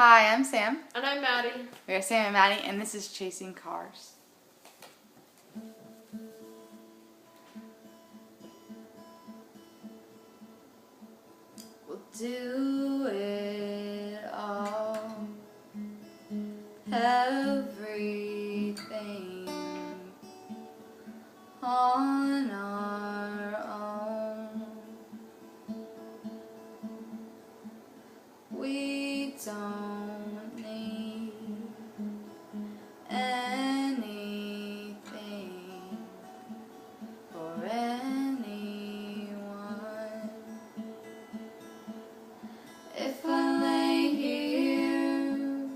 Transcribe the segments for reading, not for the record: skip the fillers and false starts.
Hi, I'm Sam. And I'm Maddie. We are Sam and Maddie, and this is Chasing Cars. We'll do it all, everything on our own. We don't need anything or anyone. If I lay here,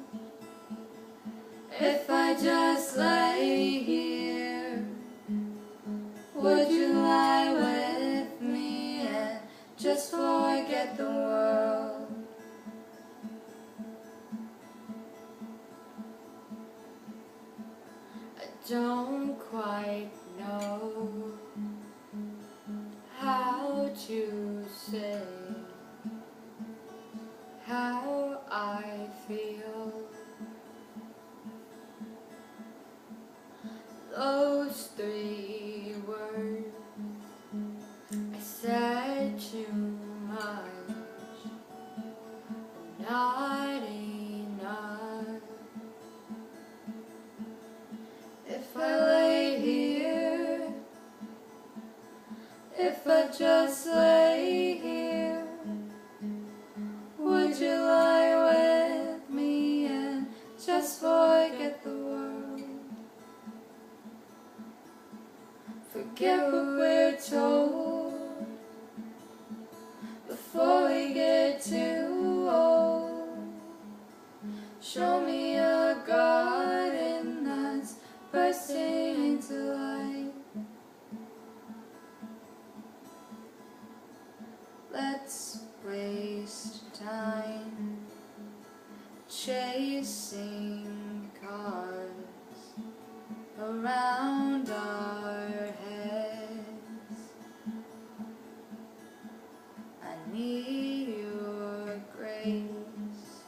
if I just lay here, would you lie with me and just forget the world? I don't quite know how to say how I feel. Those 3 words I said too much, not enough. If I lay here, if I just lay here, would you lie with me and just forget the world? Forget what we're told before we get too old. Show me a garden that's bursting into light. Let's waste time chasing cars around our heads. I need your grace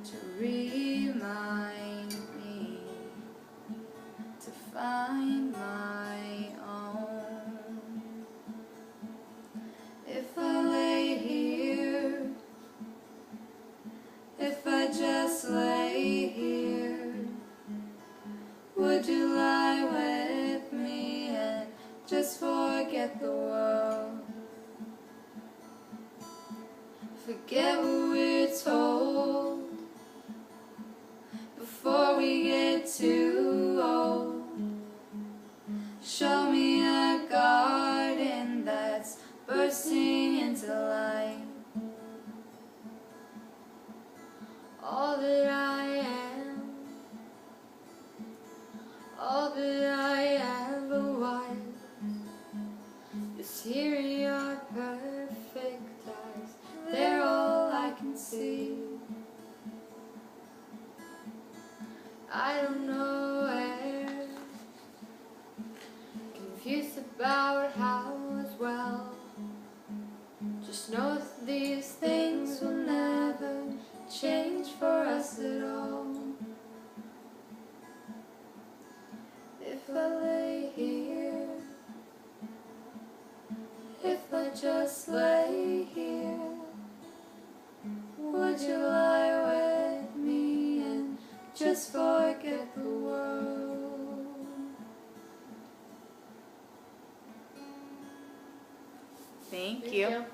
to remind me to find my own. If I lay here, if I just lay here, would you lie with me and just forget the world? Forget what we're told before we get too old. Show me a garden that's bursting into light. All that I am, all that I ever was, is here in your perfect eyes. They're all I can see. I don't know where, confused about how as well. Just know that these things will never change for us at all. If I lay here, if I just lay here, would you lie with me and just forget the world? Thank you.